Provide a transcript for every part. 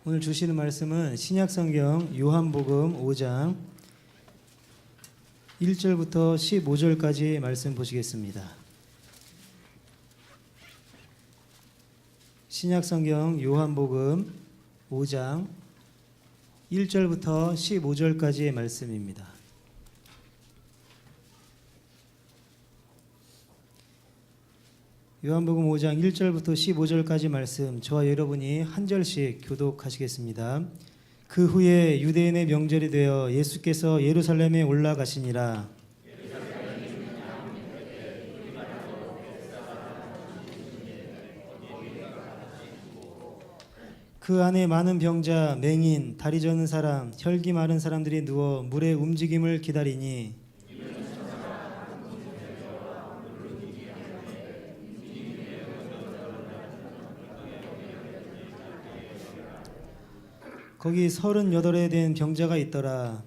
오늘 주시는 말씀은 신약성경 요한복음 5장 1절부터 15절까지 말씀 보시겠습니다. 신약성경 요한복음 5장 1절부터 15절까지의 말씀입니다. 요한복음 5장 1절부터 15절까지 말씀, 저와 여러분이 한 절씩 교독하시겠습니다. 그 후에 유대인의 명절이 되어 예수께서 예루살렘에 올라가시니라. 그 안에 많은 병자, 맹인, 다리 저는 사람, 혈기 마른 사람들이 누워 물의 움직임을 기다리니 거기 38에 된 병자가 있더라.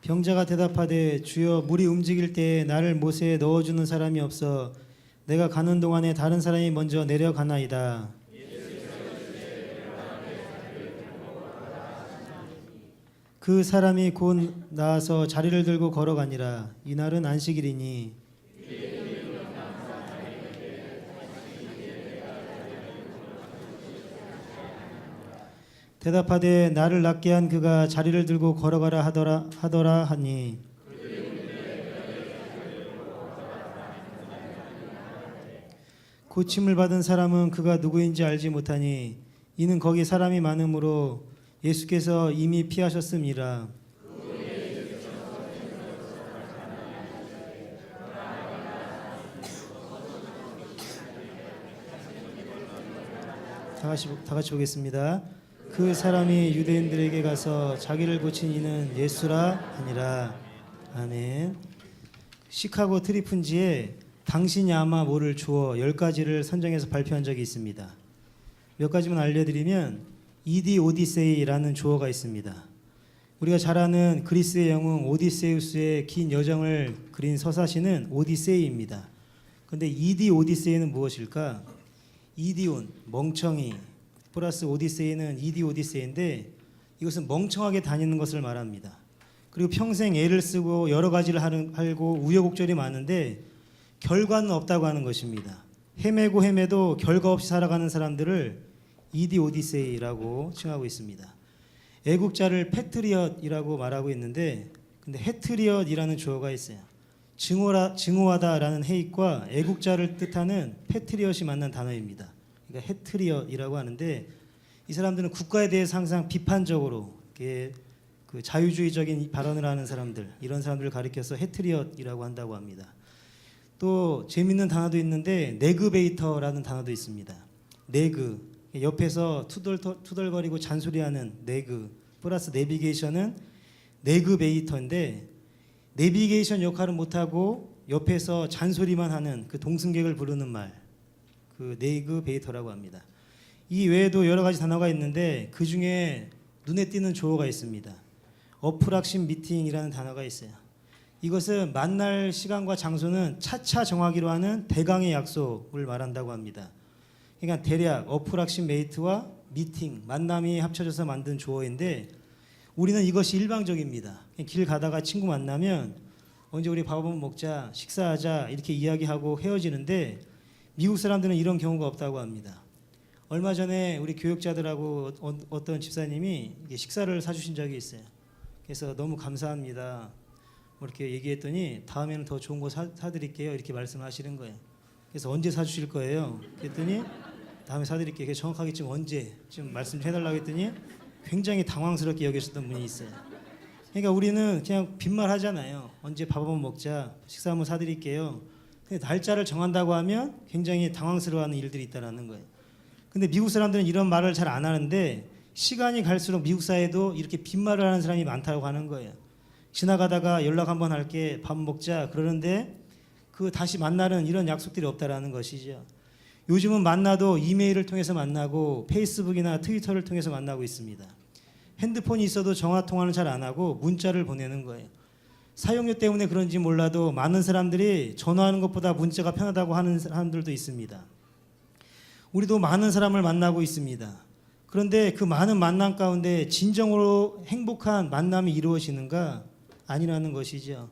병자가 대답하되 주여 물이 움직일 때에 나를 못에 넣어주는 사람이 없어 내가 가는 동안에 다른 사람이 먼저 내려가나이다. 그 사람이 곧 나와서 자리를 들고 걸어가니라. 이날은 안식일이니 대답하되 나를 낫게 한 그가 자리를 들고 걸어가라 하더라 하니 고침을 받은 사람은 그가 누구인지 알지 못하니 이는 거기 사람이 많으므로 예수께서 이미 피하셨음이라. 다 같이 보겠습니다. 그 사람이 유대인들에게 가서 자기를 고친 이는 예수라 하니라. 아멘. 시카고 트리푼지에 당신이 아마 뭐를 주어 10가지를 선정해서 발표한 적이 있습니다. 몇 가지만 알려드리면 이디 오디세이라는 주어가 있습니다. 우리가 잘 아는 그리스의 영웅 오디세우스의 긴 여정을 그린 서사시는 오디세이입니다. 그런데 이디 오디세이는 무엇일까? 이디온, 멍청이 플러스 오디세이는 이디 오디세이인데 이것은 멍청하게 다니는 것을 말합니다. 그리고 평생 애를 쓰고 여러 가지를 하고 우여곡절이 많은데 결과는 없다고 하는 것입니다. 헤매도 결과 없이 살아가는 사람들을 이디 오디세이라고 칭하고 있습니다. 애국자를 패트리엇이라고 말하고 있는데 근데 해트리엇이라는 주어가 있어요. 증오하다라는 해익과 애국자를 뜻하는 패트리엇이 만난 단어입니다. 그러니까 해트리엇이라고 하는데 이 사람들은 국가에 대해서 항상 비판적으로 그 자유주의적인 발언을 하는 사람들, 이런 사람들을 가리켜서 해트리엇이라고 한다고 합니다. 또 재밌는 단어도 있는데 네그베이터라는 단어도 있습니다. 네그, 옆에서 투덜거리고 잔소리하는 네그 플러스 내비게이션은 네그베이터인데 내비게이션 역할은 못하고 옆에서 잔소리만 하는 그 동승객을 부르는 말, 그 네그베이터라고 합니다. 이 외에도 여러 가지 단어가 있는데 그 중에 눈에 띄는 조어가 있습니다. 어프락신 미팅이라는 단어가 있어요. 이것은 만날 시간과 장소는 차차 정하기로 하는 대강의 약속을 말한다고 합니다. 그러니까 대략 어프락신 메이트와 미팅, 만남이 합쳐져서 만든 조어인데 우리는 이것이 일방적입니다. 길 가다가 친구 만나면 언제 우리 밥 한번 먹자, 식사하자 이렇게 이야기하고 헤어지는데 미국 사람들은 이런 경우가 없다고 합니다. 얼마 전에 우리 교육자들하고 어떤 집사님이 식사를 사주신 적이 있어요. 그래서 너무 감사합니다. 뭐 이렇게 얘기했더니 다음에는 더 좋은 거 사드릴게요 이렇게 말씀하시는 거예요. 그래서 언제 사주실 거예요? 그랬더니 다음에 사드릴게요. 정확하게 지금 언제 지금 말씀 좀 해달라고 했더니 굉장히 당황스럽게 여기셨던 분이 있어요. 그러니까 우리는 그냥 빈말 하잖아요. 언제 밥 한번 먹자, 식사 한번 사드릴게요. 근데 날짜를 정한다고 하면 굉장히 당황스러워하는 일들이 있다는 거예요. 근데 미국 사람들은 이런 말을 잘 안 하는데 시간이 갈수록 미국 사회에도 이렇게 빈말을 하는 사람이 많다고 하는 거예요. 지나가다가 연락 한번 할게, 밥 먹자 그러는데 그 다시 만나는 이런 약속들이 없다라는 것이죠. 요즘은 만나도 이메일을 통해서 만나고 페이스북이나 트위터를 통해서 만나고 있습니다. 핸드폰이 있어도 전화 통화는 잘 안 하고 문자를 보내는 거예요. 사용료 때문에 그런지 몰라도 많은 사람들이 전화하는 것보다 문자가 편하다고 하는 사람들도 있습니다. 우리도 많은 사람을 만나고 있습니다. 그런데 그 많은 만남 가운데 진정으로 행복한 만남이 이루어지는가? 아니라는 것이죠.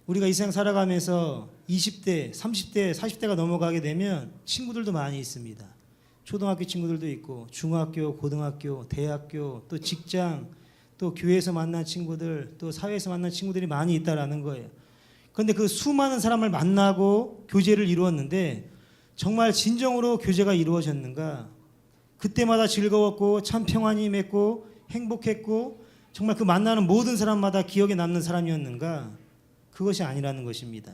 우리가 이 세상 살아가면서 20대, 30대, 40대가 넘어가게 되면 친구들도 많이 있습니다. 초등학교 친구들도 있고 중학교, 고등학교, 대학교, 또 직장, 또 교회에서 만난 친구들, 또 사회에서 만난 친구들이 많이 있다라는 거예요. 그런데 그 수많은 사람을 만나고 교제를 이루었는데 정말 진정으로 교제가 이루어졌는가? 그때마다 즐거웠고 참 평안이 맺고 행복했고 정말 그 만나는 모든 사람마다 기억에 남는 사람이었는가? 그것이 아니라는 것입니다.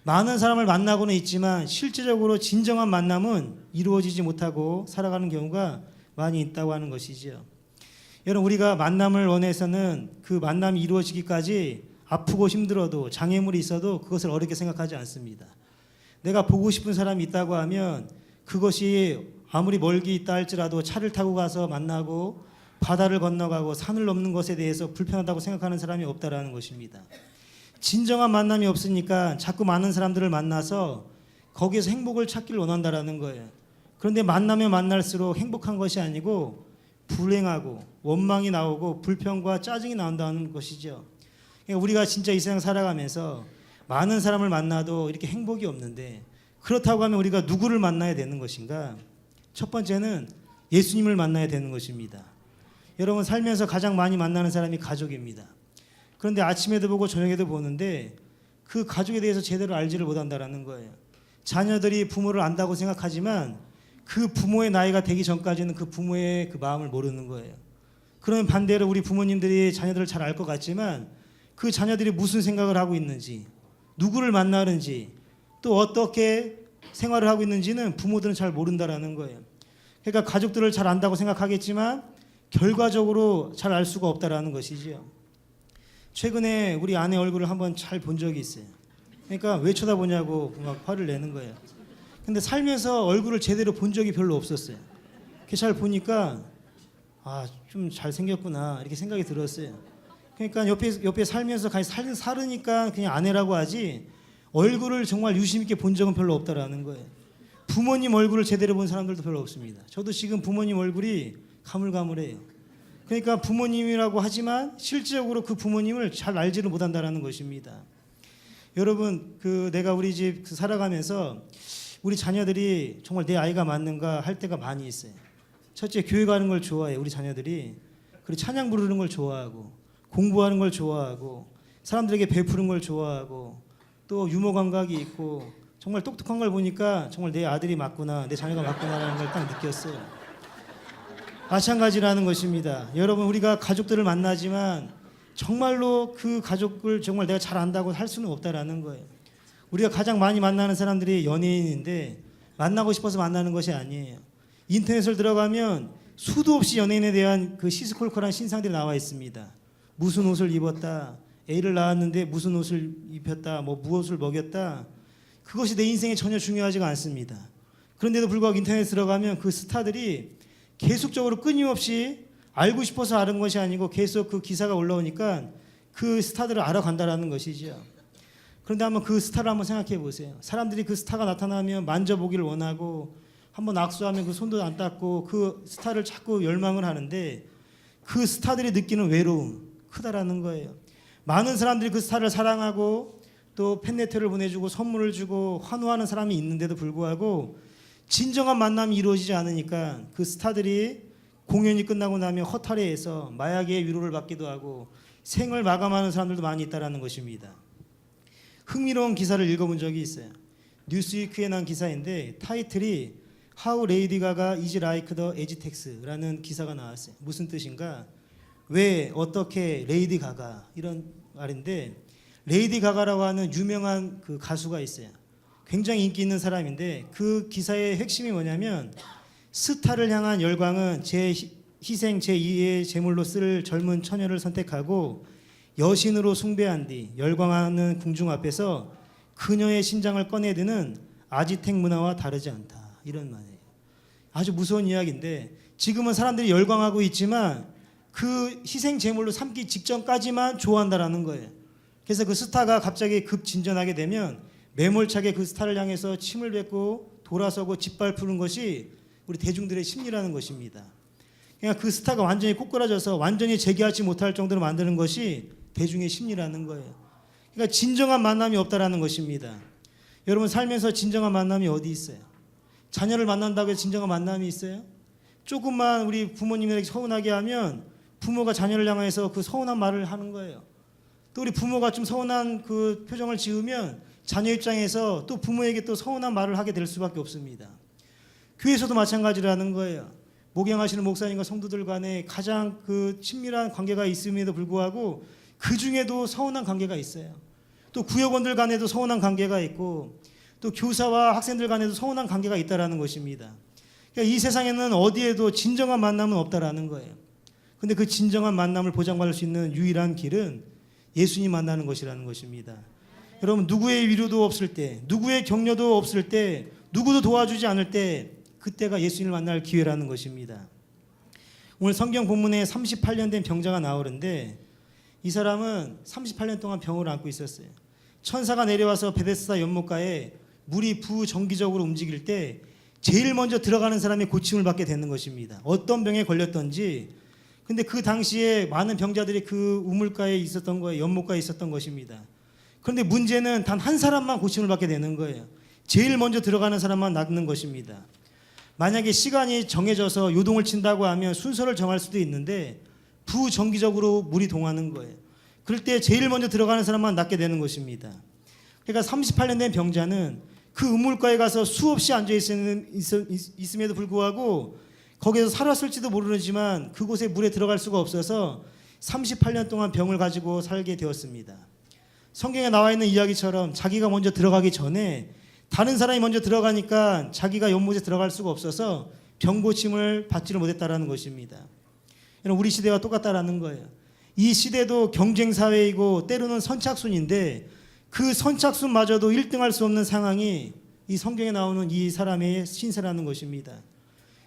많은 사람을 만나고는 있지만 실제적으로 진정한 만남은 이루어지지 못하고 살아가는 경우가 많이 있다고 하는 것이죠. 여러분, 우리가 만남을 원해서는 그 만남이 이루어지기까지 아프고 힘들어도 장애물이 있어도 그것을 어렵게 생각하지 않습니다. 내가 보고 싶은 사람이 있다고 하면 그것이 아무리 멀게 있다 할지라도 차를 타고 가서 만나고 바다를 건너가고 산을 넘는 것에 대해서 불편하다고 생각하는 사람이 없다라는 것입니다. 진정한 만남이 없으니까 자꾸 많은 사람들을 만나서 거기에서 행복을 찾기를 원한다라는 거예요. 그런데 만나면 만날수록 행복한 것이 아니고 불행하고 원망이 나오고 불평과 짜증이 나온다는 것이죠. 그러니까 우리가 진짜 이 세상 살아가면서 많은 사람을 만나도 이렇게 행복이 없는데 그렇다고 하면 우리가 누구를 만나야 되는 것인가? 첫 번째는 예수님을 만나야 되는 것입니다. 여러분, 살면서 가장 많이 만나는 사람이 가족입니다. 그런데 아침에도 보고 저녁에도 보는데 그 가족에 대해서 제대로 알지를 못한다는 거예요. 자녀들이 부모를 안다고 생각하지만 그 부모의 나이가 되기 전까지는 그 부모의 그 마음을 모르는 거예요. 그러면 반대로 우리 부모님들이 자녀들을 잘 알 것 같지만 그 자녀들이 무슨 생각을 하고 있는지, 누구를 만나는지, 또 어떻게 생활을 하고 있는지는 부모들은 잘 모른다라는 거예요. 그러니까 가족들을 잘 안다고 생각하겠지만 결과적으로 잘 알 수가 없다라는 것이죠. 최근에 우리 아내 얼굴을 한번 잘 본 적이 있어요. 그러니까 왜 쳐다보냐고 막 화를 내는 거예요. 근데 살면서 얼굴을 제대로 본 적이 별로 없었어요. 이렇게 잘 보니까 좀 잘생겼구나 이렇게 생각이 들었어요. 그러니까 옆에 살면서 같이 살으니까 그냥 아내라고 하지 얼굴을 정말 유심 있게 본 적은 별로 없다라는 거예요. 부모님 얼굴을 제대로 본 사람들도 별로 없습니다. 저도 지금 부모님 얼굴이 가물가물해요. 그러니까 부모님이라고 하지만 실질적으로 그 부모님을 잘 알지를 못한다라는 것입니다. 여러분, 내가 우리 집 살아가면서 우리 자녀들이 정말 내 아이가 맞는가 할 때가 많이 있어요. 첫째, 교회 가는 걸 좋아해 우리 자녀들이. 그리고 찬양 부르는 걸 좋아하고 공부하는 걸 좋아하고 사람들에게 베푸는 걸 좋아하고 또 유머 감각이 있고 정말 똑똑한 걸 보니까 정말 내 아들이 맞구나, 내 자녀가 맞구나라는 걸 딱 느꼈어요. 마찬가지라는 것입니다. 여러분, 우리가 가족들을 만나지만 정말로 그 가족을 정말 내가 잘 안다고 할 수는 없다라는 거예요. 우리가 가장 많이 만나는 사람들이 연예인인데 만나고 싶어서 만나는 것이 아니에요. 인터넷을 들어가면 수도 없이 연예인에 대한 그 시시콜콜한 신상들이 나와 있습니다. 무슨 옷을 입었다, 애를 낳았는데 무슨 옷을 입혔다, 무엇을 먹였다. 그것이 내 인생에 전혀 중요하지가 않습니다. 그런데도 불구하고 인터넷에 들어가면 그 스타들이 계속적으로 끊임없이 알고 싶어서 아는 것이 아니고 계속 그 기사가 올라오니까 그 스타들을 알아간다라는 것이죠. 그런데 한번 그 스타를 한번 생각해 보세요. 사람들이 그 스타가 나타나면 만져보기를 원하고 한번 악수하면 그 손도 안 닦고 그 스타를 자꾸 열망을 하는데 그 스타들이 느끼는 외로움 크다라는 거예요. 많은 사람들이 그 스타를 사랑하고 또 팬레터를 보내주고 선물을 주고 환호하는 사람이 있는데도 불구하고 진정한 만남이 이루어지지 않으니까 그 스타들이 공연이 끝나고 나면 허탈해해서 마약의 위로를 받기도 하고 생을 마감하는 사람들도 많이 있다는 것입니다. 흥미로운 기사를 읽어본 적이 있어요. 뉴스위크에 난 기사인데 타이틀이 How Lady Gaga is like the Aztex라는 기사가 나왔어요. 무슨 뜻인가? 왜 어떻게 레이디 가가 이런 말인데 레이디 가가라고 하는 유명한 그 가수가 있어요. 굉장히 인기 있는 사람인데 그 기사의 핵심이 뭐냐면 스타를 향한 열광은 제 희생 제2의 제물로 쓸 젊은 처녀를 선택하고 여신으로 숭배한 뒤 열광하는 궁중 앞에서 그녀의 심장을 꺼내드는 아지텍 문화와 다르지 않다. 이런 말이에요. 아주 무서운 이야기인데 지금은 사람들이 열광하고 있지만 그 희생 제물로 삼기 직전까지만 좋아한다라는 거예요. 그래서 그 스타가 갑자기 급진전하게 되면 매몰차게 그 스타를 향해서 침을 뱉고 돌아서고 짓밟는 것이 우리 대중들의 심리라는 것입니다. 그러니까 그 스타가 완전히 꼬꾸라져서 완전히 재기하지 못할 정도로 만드는 것이 대중의 심리라는 거예요. 그러니까 진정한 만남이 없다라는 것입니다. 여러분 살면서 진정한 만남이 어디 있어요? 자녀를 만난다고 해서 진정한 만남이 있어요? 조금만 우리 부모님에게 서운하게 하면 부모가 자녀를 향해서 그 서운한 말을 하는 거예요. 또 우리 부모가 좀 서운한 그 표정을 지으면 자녀 입장에서 또 부모에게 또 서운한 말을 하게 될 수밖에 없습니다. 교회에서도 마찬가지라는 거예요. 목양하시는 목사님과 성도들 간에 가장 그 친밀한 관계가 있음에도 불구하고 그 중에도 서운한 관계가 있어요. 또 구역원들 간에도 서운한 관계가 있고 또 교사와 학생들 간에도 서운한 관계가 있다라는 것입니다. 그러니까 이 세상에는 어디에도 진정한 만남은 없다라는 거예요. 근데 그 진정한 만남을 보장받을 수 있는 유일한 길은 예수님 만나는 것이라는 것입니다. 여러분 누구의 위로도 없을 때, 누구의 격려도 없을 때, 누구도 도와주지 않을 때 그때가 예수님을 만날 기회라는 것입니다. 오늘 성경 본문에 38년 된 병자가 나오는데 이 사람은 38년 동안 병을 앓고 있었어요. 천사가 내려와서 베데스다 연못가에 물이 부정기적으로 움직일 때 제일 먼저 들어가는 사람이 고침을 받게 되는 것입니다. 어떤 병에 걸렸던지. 근데 그 당시에 많은 병자들이 그 우물가에 있었던 거예요. 연못가에 있었던 것입니다. 그런데 문제는 단 한 사람만 고침을 받게 되는 거예요. 제일 먼저 들어가는 사람만 낫는 것입니다. 만약에 시간이 정해져서 요동을 친다고 하면 순서를 정할 수도 있는데 부정기적으로 물이 동하는 거예요. 그럴 때 제일 먼저 들어가는 사람만 낫게 되는 것입니다. 그러니까 38년 된 병자는 그 우물가에 가서 수없이 앉아 있음에도 불구하고 거기에서 살았을지도 모르지만 그곳에 물에 들어갈 수가 없어서 38년 동안 병을 가지고 살게 되었습니다. 성경에 나와 있는 이야기처럼 자기가 먼저 들어가기 전에 다른 사람이 먼저 들어가니까 자기가 연못에 들어갈 수가 없어서 병고침을 받지를 못했다라는 것입니다. 우리 시대와 똑같다라는 거예요. 이 시대도 경쟁사회이고 때로는 선착순인데 그 선착순마저도 1등할 수 없는 상황이 이 성경에 나오는 이 사람의 신세라는 것입니다.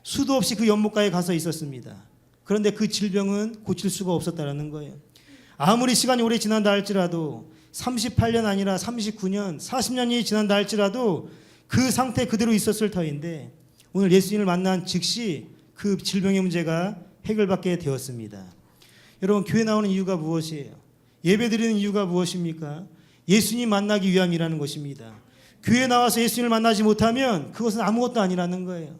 수도 없이 그 연못가에 가서 있었습니다. 그런데 그 질병은 고칠 수가 없었다라는 거예요. 아무리 시간이 오래 지난다 할지라도 38년 아니라 39년, 40년이 지난다 할지라도 그 상태 그대로 있었을 터인데 오늘 예수님을 만난 즉시 그 질병의 문제가 해결받게 되었습니다. 여러분 교회 나오는 이유가 무엇이에요? 예배드리는 이유가 무엇입니까? 예수님 만나기 위함이라는 것입니다. 교회 나와서 예수님을 만나지 못하면 그것은 아무것도 아니라는 거예요.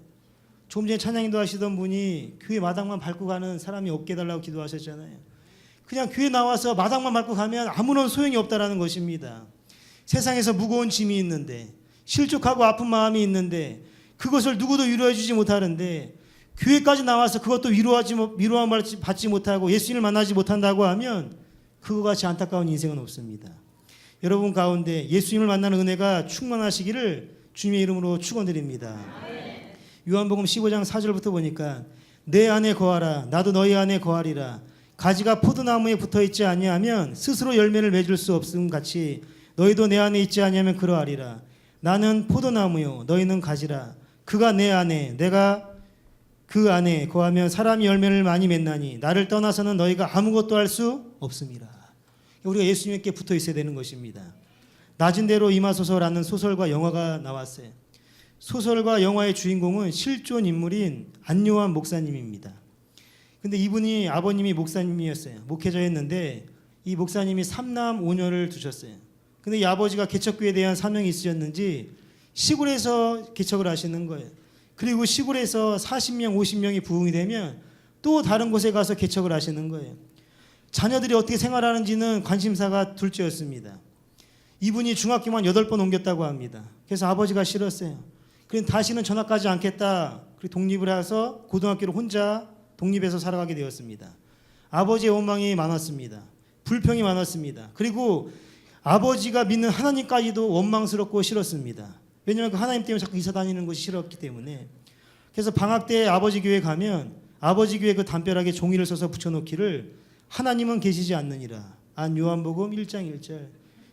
조금 전에 찬양인도 하시던 분이 교회 마당만 밟고 가는 사람이 없게 해달라고 기도하셨잖아요. 그냥 교회 나와서 마당만 밟고 가면 아무런 소용이 없다라는 것입니다. 세상에서 무거운 짐이 있는데 실족하고 아픈 마음이 있는데 그것을 누구도 위로해 주지 못하는데 교회까지 나와서 그것도 위로함 받지 못하고 예수님을 만나지 못한다고 하면 그거 같이 안타까운 인생은 없습니다. 여러분 가운데 예수님을 만나는 은혜가 충만하시기를 주님의 이름으로 축원드립니다. 요한복음 15장 4절부터 보니까 내 안에 거하라 나도 너희 안에 거하리라 가지가 포도나무에 붙어있지 아니하면 스스로 열매를 맺을 수 없음 같이 너희도 내 안에 있지 아니하면 그러하리라. 나는 포도나무요 너희는 가지라. 그가 내 안에 내가 그 안에 거하면 사람이 열매를 많이 맺나니 나를 떠나서는 너희가 아무것도 할 수 없음이라. 우리가 예수님께 붙어 있어야 되는 것입니다. 낮은 대로 임하소서라는 소설과 영화가 나왔어요. 소설과 영화의 주인공은 실존 인물인 안요한 목사님입니다. 근데 이분이 아버님이 목사님이었어요. 목회자였는데 이 목사님이 3남 5녀를 두셨어요. 근데 이 아버지가 개척교회에 대한 사명이 있으셨는지 시골에서 개척을 하시는 거예요. 그리고 시골에서 40명, 50명이 부흥이 되면 또 다른 곳에 가서 개척을 하시는 거예요. 자녀들이 어떻게 생활하는지는 관심사가 둘째였습니다. 이분이 중학교만 8번 옮겼다고 합니다. 그래서 아버지가 싫었어요. 그래서 다시는 전학 가지 않겠다. 그리고 독립을 해서 고등학교를 혼자 독립해서 살아가게 되었습니다. 아버지의 원망이 많았습니다. 불평이 많았습니다. 그리고 아버지가 믿는 하나님까지도 원망스럽고 싫었습니다. 왜냐하면 그 하나님 때문에 자꾸 이사 다니는 것이 싫었기 때문에. 그래서 방학 때 아버지 교회 가면 아버지 교회 그 담벼락에 종이를 써서 붙여놓기를 하나님은 계시지 않느니라. 안 요한복음 1장 1절.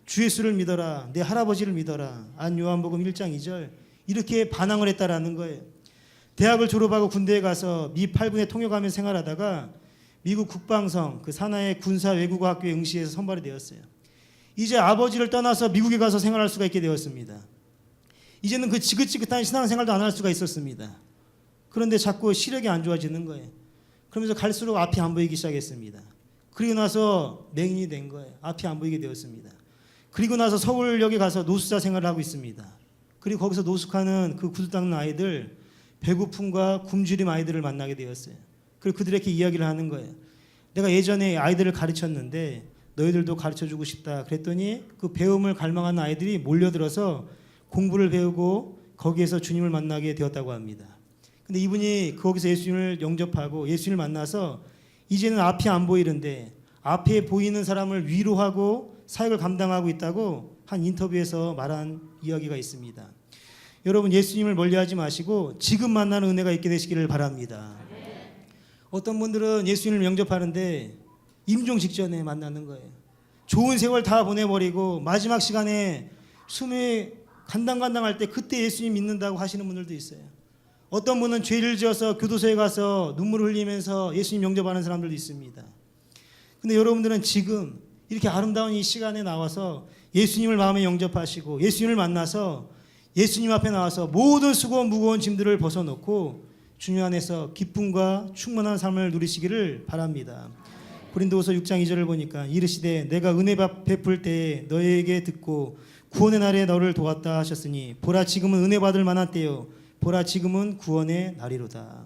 주 예수를 믿어라. 내 할아버지를 믿어라. 안 요한복음 1장 2절. 이렇게 반항을 했다라는 거예요. 대학을 졸업하고 군대에 가서 미 8군에 통역하며 생활하다가 미국 국방성 그 산하의 군사 외국어학교에 응시해서 선발이 되었어요. 이제 아버지를 떠나서 미국에 가서 생활할 수가 있게 되었습니다. 이제는 그 지긋지긋한 신앙생활도 안 할 수가 있었습니다. 그런데 자꾸 시력이 안 좋아지는 거예요. 그러면서 갈수록 앞이 안 보이기 시작했습니다. 그리고 나서 맹인이 된 거예요. 앞이 안 보이게 되었습니다. 그리고 나서 서울역에 가서 노숙자 생활을 하고 있습니다. 그리고 거기서 노숙하는 그 구두 닦는 아이들, 배고픔과 굶주림 아이들을 만나게 되었어요. 그리고 그들에게 이야기를 하는 거예요. 내가 예전에 아이들을 가르쳤는데 너희들도 가르쳐주고 싶다. 그랬더니 그 배움을 갈망하는 아이들이 몰려들어서 공부를 배우고 거기에서 주님을 만나게 되었다고 합니다. 근데 이분이 거기서 예수님을 영접하고 예수님을 만나서 이제는 앞이 안 보이는데 앞에 보이는 사람을 위로하고 사역을 감당하고 있다고 한 인터뷰에서 말한 이야기가 있습니다. 여러분, 예수님을 멀리하지 마시고 지금 만나는 은혜가 있게 되시기를 바랍니다. 어떤 분들은 예수님을 영접하는데 임종 직전에 만나는 거예요. 좋은 세월 다 보내버리고 마지막 시간에 숨이 간당간당할 때 그때 예수님 믿는다고 하시는 분들도 있어요. 어떤 분은 죄를 지어서 교도소에 가서 눈물을 흘리면서 예수님 영접하는 사람들도 있습니다. 근데 여러분들은 지금 이렇게 아름다운 이 시간에 나와서 예수님을 마음에 영접하시고 예수님을 만나서 예수님 앞에 나와서 모든 수고 무거운 짐들을 벗어놓고 주님 안에서 기쁨과 충만한 삶을 누리시기를 바랍니다. 고린도후서 6장 2절을 보니까 이르시되 내가 은혜 베풀 때에 너에게 듣고 구원의 날에 너를 도왔다 하셨으니 보라 지금은 은혜 받을 만한 때요 보라 지금은 구원의 날이로다.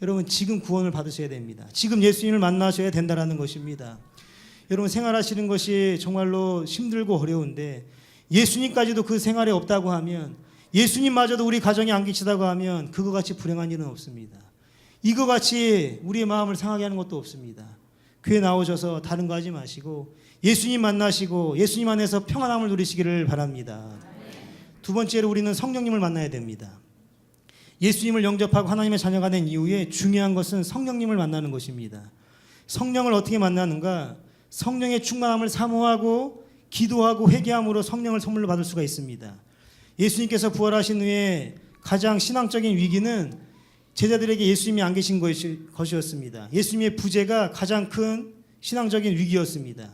여러분, 지금 구원을 받으셔야 됩니다. 지금 예수님을 만나셔야 된다라는 것입니다. 여러분, 생활하시는 것이 정말로 힘들고 어려운데 예수님까지도 그 생활에 없다고 하면, 예수님마저도 우리 가정에 안 계시다고 하면 그거 같이 불행한 일은 없습니다. 이거 같이 우리의 마음을 상하게 하는 것도 없습니다. 교회 나오셔서 다른 거 하지 마시고 예수님 만나시고 예수님 안에서 평안함을 누리시기를 바랍니다. 두 번째로 우리는 성령님을 만나야 됩니다. 예수님을 영접하고 하나님의 자녀가 된 이후에 중요한 것은 성령님을 만나는 것입니다. 성령을 어떻게 만나는가? 성령의 충만함을 사모하고 기도하고 회개함으로 성령을 선물로 받을 수가 있습니다. 예수님께서 부활하신 후에 가장 신앙적인 위기는 제자들에게 예수님이 안 계신 것이었습니다. 예수님의 부재가 가장 큰 신앙적인 위기였습니다.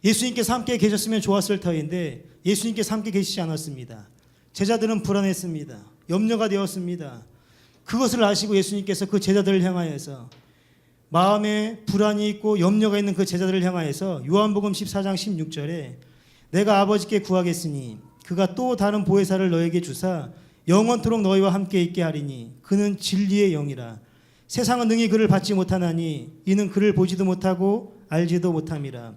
예수님께서 함께 계셨으면 좋았을 터인데 예수님께서 함께 계시지 않았습니다. 제자들은 불안했습니다. 염려가 되었습니다. 그것을 아시고 예수님께서 그 제자들을 향하여서 마음에 불안이 있고 염려가 있는 그 제자들을 향하여서 요한복음 14장 16절에 내가 아버지께 구하겠으니 그가 또 다른 보혜사를 너에게 주사 영원토록 너희와 함께 있게 하리니 그는 진리의 영이라. 세상은 능히 그를 받지 못하나니 이는 그를 보지도 못하고 알지도 못함이라.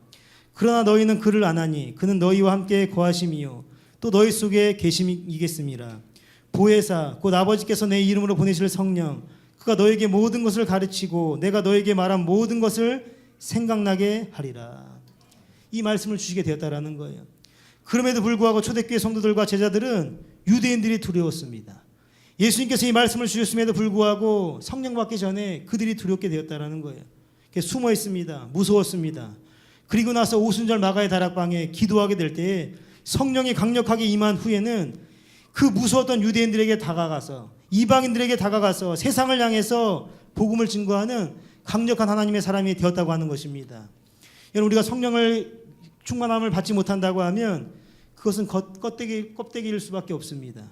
그러나 너희는 그를 아나니 그는 너희와 함께 거하심이요 또 너희 속에 계심이겠음이라. 보혜사 곧 아버지께서 내 이름으로 보내실 성령 그가 너에게 모든 것을 가르치고 내가 너에게 말한 모든 것을 생각나게 하리라. 이 말씀을 주시게 되었다라는 거예요. 그럼에도 불구하고 초대교회 성도들과 제자들은 유대인들이 두려웠습니다. 예수님께서 이 말씀을 주셨음에도 불구하고 성령 받기 전에 그들이 두렵게 되었다라는 거예요. 숨어 있습니다. 무서웠습니다. 그리고 나서 오순절 마가의 다락방에 기도하게 될 때에 성령이 강력하게 임한 후에는 그 무서웠던 유대인들에게 다가가서 이방인들에게 다가가서 세상을 향해서 복음을 증거하는 강력한 하나님의 사람이 되었다고 하는 것입니다. 여러분, 우리가 성령을 충만함을 받지 못한다고 하면 그것은 껍데기일 수밖에 없습니다.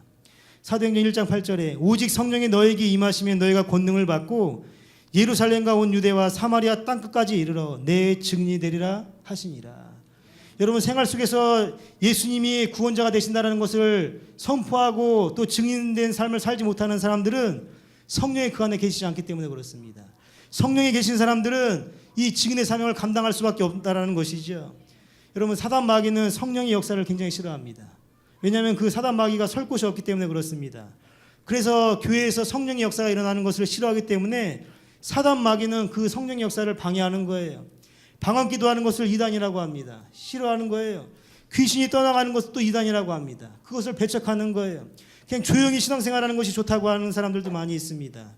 사도행전 1장 8절에 오직 성령이 너에게 임하시면 너희가 권능을 받고 예루살렘과 온 유대와 사마리아 땅끝까지 이르러 내 증인이 되리라 하시니라. 여러분, 생활 속에서 예수님이 구원자가 되신다는 것을 선포하고 또 증인된 삶을 살지 못하는 사람들은 성령이 그 안에 계시지 않기 때문에 그렇습니다. 성령이 계신 사람들은 이 증인의 사명을 감당할 수밖에 없다는 것이죠. 여러분, 사단 마귀는 성령의 역사를 굉장히 싫어합니다. 왜냐하면 그 사단 마귀가 설 곳이 없기 때문에 그렇습니다. 그래서 교회에서 성령의 역사가 일어나는 것을 싫어하기 때문에 사단 마귀는 그 성령의 역사를 방해하는 거예요. 방언 기도하는 것을 이단이라고 합니다. 싫어하는 거예요. 귀신이 떠나가는 것도 이단이라고 합니다. 그것을 배척하는 거예요. 그냥 조용히 신앙생활하는 것이 좋다고 하는 사람들도 많이 있습니다.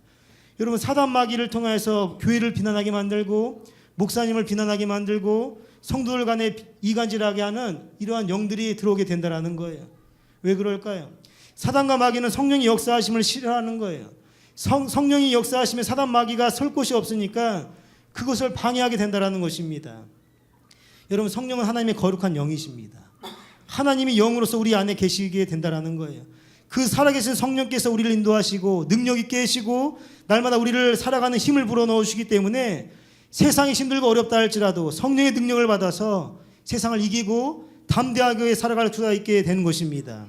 여러분, 사단 마귀를 통해서 교회를 비난하게 만들고 목사님을 비난하게 만들고 성도들 간에 이간질하게 하는 이러한 영들이 들어오게 된다는 거예요. 왜 그럴까요? 사단과 마귀는 성령이 역사하심을 싫어하는 거예요. 성령이 역사하시면 사단 마귀가 설 곳이 없으니까 그것을 방해하게 된다는 것입니다. 여러분, 성령은 하나님의 거룩한 영이십니다. 하나님이 영으로서 우리 안에 계시게 된다라는 거예요. 그 살아계신 성령께서 우리를 인도하시고 능력 있게 하시고 날마다 우리를 살아가는 힘을 불어넣으시기 때문에 세상이 힘들고 어렵다 할지라도 성령의 능력을 받아서 세상을 이기고 담대하게 살아갈 수가 있게 되는 것입니다.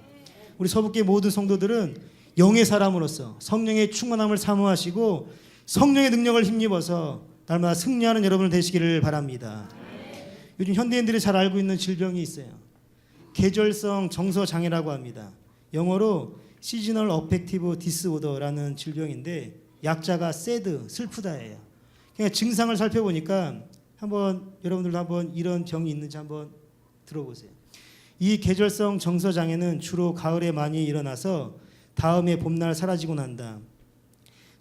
우리 서북교회 모든 성도들은 영의 사람으로서 성령의 충만함을 사모하시고 성령의 능력을 힘입어서 날마다 승리하는 여러분을 되시기를 바랍니다. 요즘 현대인들이 잘 알고 있는 질병이 있어요. 계절성 정서 장애라고 합니다. 영어로 Seasonal Affective Disorder라는 질병인데 약자가 sad, 슬프다예요. 그러니까 증상을 살펴보니까 한번 여러분들도 한번 이런 병이 있는지 한번 들어보세요. 이 계절성 정서 장애는 주로 가을에 많이 일어나서 다음에 봄날 사라지고 난다.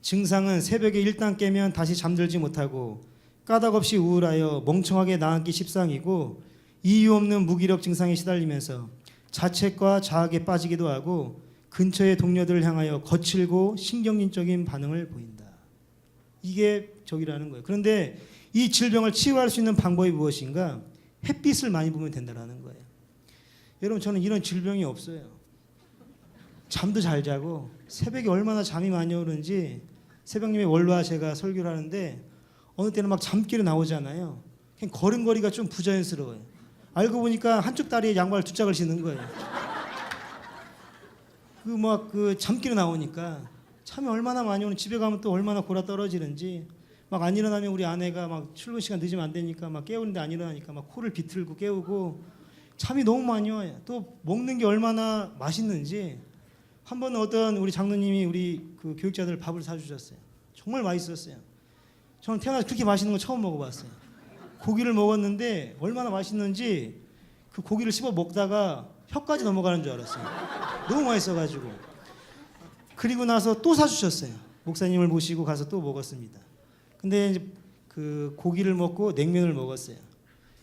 증상은 새벽에 일단 깨면 다시 잠들지 못하고 까닭없이 우울하여 멍청하게 나앉기 십상이고 이유 없는 무기력 증상에 시달리면서 자책과 자학에 빠지기도 하고 근처의 동료들을 향하여 거칠고 신경질적인 반응을 보인다. 이게 저기라는 거예요. 그런데 이 질병을 치유할 수 있는 방법이 무엇인가? 햇빛을 많이 보면 된다는 거예요. 여러분, 저는 이런 질병이 없어요. 잠도 잘 자고 새벽에 얼마나 잠이 많이 오는지 새벽님의 월화 제가 설교를 하는데 어느 때는 막 잠결에 나오잖아요. 그냥 걸음걸이가 좀 부자연스러워요. 알고 보니까 한쪽 다리에 양말 두 짝을 신는 거예요. 그 잠결에 나오니까 잠이 얼마나 많이 오는, 집에 가면 또 얼마나 골아 떨어지는지 막 안 일어나면 우리 아내가 막 출근 시간 늦으면 안 되니까 막 깨우는데 안 일어나니까 막 코를 비틀고 깨우고 잠이 너무 많이 와요. 또 먹는 게 얼마나 맛있는지 한 번은 어떤 우리 장로님이 우리 그 교육자들 밥을 사주셨어요. 정말 맛있었어요. 저는 태어나서 그렇게 맛있는 거 처음 먹어봤어요. 고기를 먹었는데 얼마나 맛있는지 그 고기를 씹어 먹다가 혀까지 넘어가는 줄 알았어요. 너무 맛있어가지고. 그리고 나서 또 사주셨어요. 목사님을 모시고 가서 또 먹었습니다. 근데 이제 그 고기를 먹고 냉면을 먹었어요.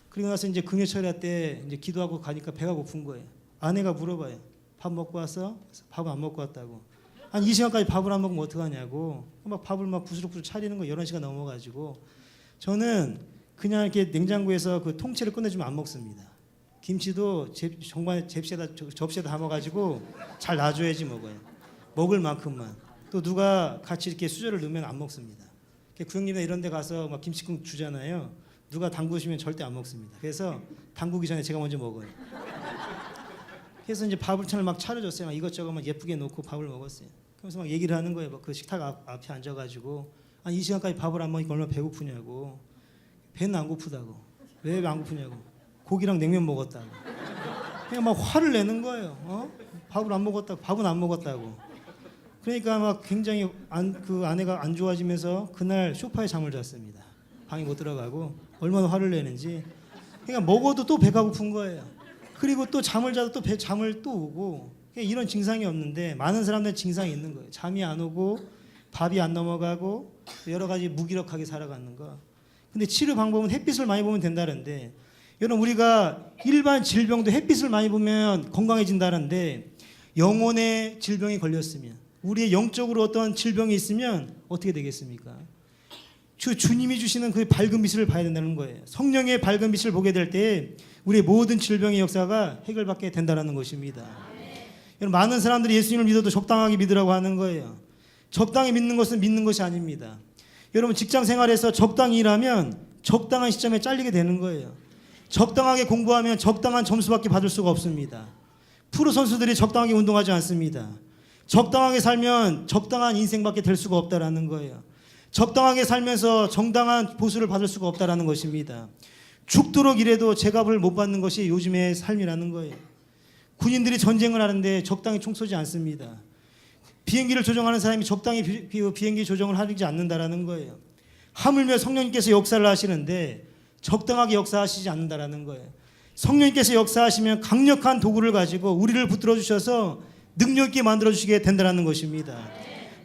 그리고 나서 이제 금요철야 때 이제 기도하고 가니까 배가 고픈 거예요. 아내가 물어봐요. 밥 먹고 왔어? 밥을 안 먹고 왔다고. 한 2시간까지 밥을 안 먹으면 어떡하냐고. 막 밥을 막 부스럭부스럭 차리는 거 11시간 넘어가지고 저는 그냥 이렇게 냉장고에서 그 통째로 꺼내주면 안 먹습니다. 김치도 정말 접시에다 담아가지고 잘 놔줘야지 먹어요. 먹을 만큼만. 또 누가 같이 이렇게 수저를 넣으면 안 먹습니다. 구형님이나 이런 데 가서 막 김치국 주잖아요. 누가 담그시면 절대 안 먹습니다. 그래서 담그기 전에 제가 먼저 먹어요. 그래서 이제 밥을 막 차려줬어요. 막 이것저것 막 예쁘게 놓고 밥을 먹었어요. 그래서 막 얘기를 하는 거예요. 그 식탁 앞에 앉아가지고 한 2시간까지 밥을 안 먹으니까 얼마나 배고프냐고. 배는 안 고프다고. 왜 안 고프냐고. 고기랑 냉면 먹었다고. 그냥 막 화를 내는 거예요. 밥을 안 먹었다고. 밥은 안 먹었다고. 그러니까 막 굉장히 그 아내가 안 좋아지면서 그날 소파에 잠을 잤습니다. 방에 못 들어가고 얼마나 화를 내는지. 그러니까 먹어도 또 배가 고픈 거예요. 그리고 또 잠을 자도 또 잠을 또 오고. 이런 증상이 없는데 많은 사람들은 증상이 있는 거예요. 잠이 안 오고 밥이 안 넘어가고 여러 가지 무기력하게 살아가는 거. 근데 치료 방법은 햇빛을 많이 보면 된다는데 여러분, 우리가 일반 질병도 햇빛을 많이 보면 건강해진다는데 영혼의 질병이 걸렸으면, 우리의 영적으로 어떤 질병이 있으면 어떻게 되겠습니까? 주님이 주시는 그 밝은 빛을 봐야 된다는 거예요. 성령의 밝은 빛을 보게 될 때 우리의 모든 질병의 역사가 해결받게 된다는 것입니다. 여러분, 많은 사람들이 예수님을 믿어도 적당하게 믿으라고 하는 거예요. 적당히 믿는 것은 믿는 것이 아닙니다. 여러분, 직장 생활에서 적당히 일하면 적당한 시점에 잘리게 되는 거예요. 적당하게 공부하면 적당한 점수밖에 받을 수가 없습니다. 프로 선수들이 적당하게 운동하지 않습니다. 적당하게 살면 적당한 인생밖에 될 수가 없다라는 거예요. 적당하게 살면서 정당한 보수를 받을 수가 없다라는 것입니다. 죽도록 일해도 제값을 못 받는 것이 요즘의 삶이라는 거예요. 군인들이 전쟁을 하는데 적당히 총 쏘지 않습니다. 비행기를 조종하는 사람이 적당히 비행기 조종을 하지 않는다라는 거예요. 하물며 성령님께서 역사를 하시는데 적당하게 역사하시지 않는다라는 거예요. 성령님께서 역사하시면 강력한 도구를 가지고 우리를 붙들어 주셔서 능력 있게 만들어 주시게 된다는 것입니다.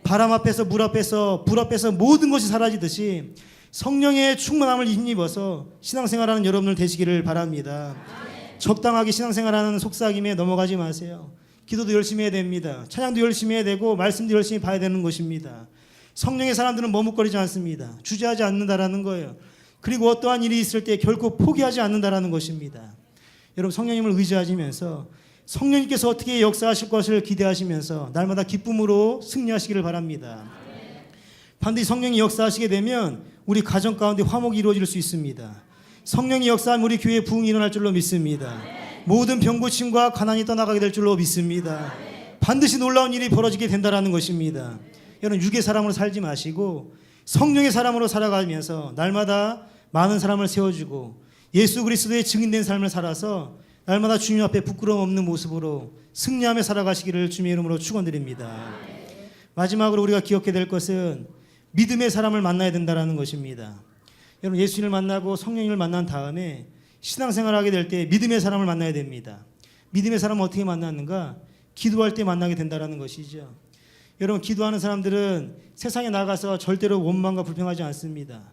바람 앞에서 물 앞에서 불 앞에서 모든 것이 사라지듯이 성령의 충만함을 힘입어서 신앙생활하는 여러분들 되시기를 바랍니다. 적당하게 신앙생활하는 속삭임에 넘어가지 마세요. 기도도 열심히 해야 됩니다. 찬양도 열심히 해야 되고 말씀도 열심히 봐야 되는 것입니다. 성령의 사람들은 머뭇거리지 않습니다. 주저하지 않는다라는 거예요. 그리고 어떠한 일이 있을 때 결코 포기하지 않는다라는 것입니다. 여러분 성령님을 의지하시면서 성령님께서 어떻게 역사하실 것을 기대하시면서 날마다 기쁨으로 승리하시기를 바랍니다. 반드시 성령이 역사하시게 되면 우리 가정 가운데 화목이 이루어질 수 있습니다. 성령이 역사하면 우리 교회에 부흥이 일어날 줄로 믿습니다. 모든 병고침과 가난이 떠나가게 될 줄로 믿습니다. 반드시 놀라운 일이 벌어지게 된다는 것입니다. 여러분 육의 사람으로 살지 마시고 성령의 사람으로 살아가면서 날마다 많은 사람을 세워주고 예수 그리스도의 증인된 삶을 살아서 날마다 주님 앞에 부끄러움 없는 모습으로 승리하며 살아가시기를 주님의 이름으로 축원드립니다. 마지막으로 우리가 기억해야 될 것은 믿음의 사람을 만나야 된다는 것입니다. 여러분 예수님을 만나고 성령님을 만난 다음에 신앙생활을 하게 될 때 믿음의 사람을 만나야 됩니다. 믿음의 사람은 어떻게 만났는가? 기도할 때 만나게 된다는 것이죠. 여러분 기도하는 사람들은 세상에 나가서 절대로 원망과 불평하지 않습니다.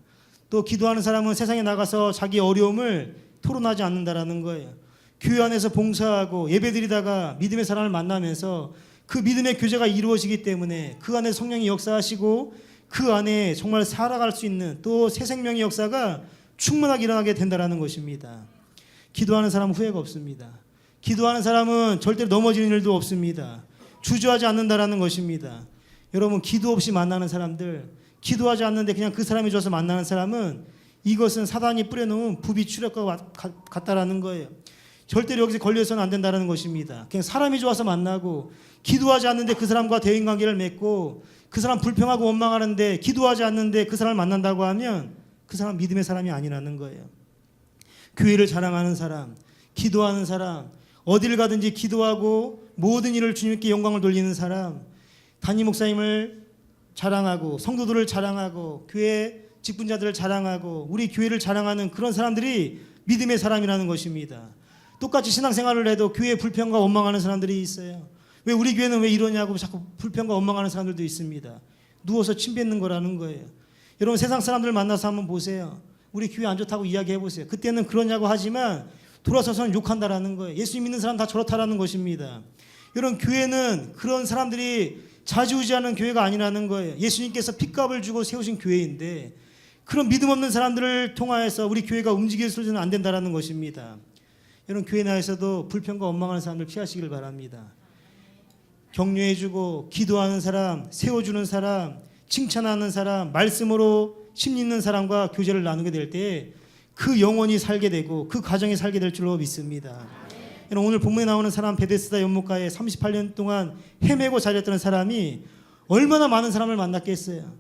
또 기도하는 사람은 세상에 나가서 자기 어려움을 토론하지 않는다라는 거예요. 교회 안에서 봉사하고 예배드리다가 믿음의 사람을 만나면서 그 믿음의 교제가 이루어지기 때문에 그 안에 성령이 역사하시고 그 안에 정말 살아갈 수 있는 또 새 생명의 역사가 충만하게 일어나게 된다는 것입니다. 기도하는 사람은 후회가 없습니다. 기도하는 사람은 절대로 넘어지는 일도 없습니다. 주저하지 않는다라는 것입니다. 여러분 기도 없이 만나는 사람들, 기도하지 않는데 그냥 그 사람이 좋아서 만나는 사람은 이것은 사단이 뿌려놓은 부비추력과 같다라는 거예요. 절대로 여기서 걸려서는 안 된다는 것입니다. 그냥 사람이 좋아서 만나고 기도하지 않는데 그 사람과 대인관계를 맺고 그 사람 불평하고 원망하는데 기도하지 않는데 그 사람을 만난다고 하면 그 사람 믿음의 사람이 아니라는 거예요. 교회를 자랑하는 사람, 기도하는 사람, 어디를 가든지 기도하고 모든 일을 주님께 영광을 돌리는 사람, 담임 목사님을 자랑하고 성도들을 자랑하고 교회 직분자들을 자랑하고 우리 교회를 자랑하는 그런 사람들이 믿음의 사람이라는 것입니다. 똑같이 신앙생활을 해도 교회에 불평과 원망하는 사람들이 있어요. 왜 우리 교회는 왜 이러냐고 자꾸 불평과 원망하는 사람들도 있습니다. 누워서 침 뱉는 거라는 거예요. 여러분 세상 사람들을 만나서 한번 보세요. 우리 교회 안 좋다고 이야기해 보세요. 그때는 그러냐고 하지만 돌아서서는 욕한다라는 거예요. 예수님 믿는 사람 다 저렇다라는 것입니다. 여러분 교회는 그런 사람들이 좌지우지하는 교회가 아니라는 거예요. 예수님께서 핏값을 주고 세우신 교회인데 그런 믿음 없는 사람들을 통하여서 우리 교회가 움직여서는 안 된다라는 것입니다. 여러분 교회 내에서도 불평과 원망하는 사람들 피하시길 바랍니다. 격려해주고 기도하는 사람, 세워주는 사람, 칭찬하는 사람, 말씀으로 심리 있는 사람과 교제를 나누게 될 때 그 영혼이 살게 되고 그 가정이 살게 될 줄로 믿습니다. 오늘 본문에 나오는 사람 베데스다 연못가에 38년 동안 헤매고 자렸던 사람이 얼마나 많은 사람을 만났겠어요.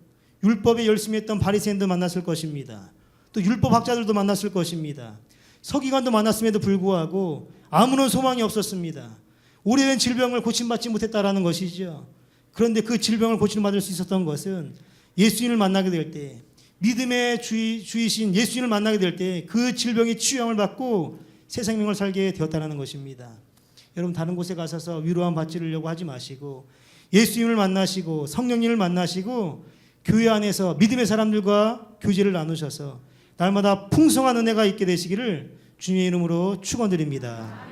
율법에 열심히 했던 바리새인도 만났을 것입니다. 또 율법학자들도 만났을 것입니다. 서기관도 만났음에도 불구하고 아무런 소망이 없었습니다. 오래된 질병을 고침받지 못했다라는 것이죠. 그런데 그 질병을 고침받을 수 있었던 것은 예수님을 만나게 될 때, 믿음의 주이신 예수님을 만나게 될 때 그 질병이 치유함을 받고 새 생명을 살게 되었다는 것입니다. 여러분 다른 곳에 가셔서 위로함 받으려고 하지 마시고 예수님을 만나시고 성령님을 만나시고 교회 안에서 믿음의 사람들과 교제를 나누셔서 날마다 풍성한 은혜가 있게 되시기를 주님의 이름으로 축원드립니다.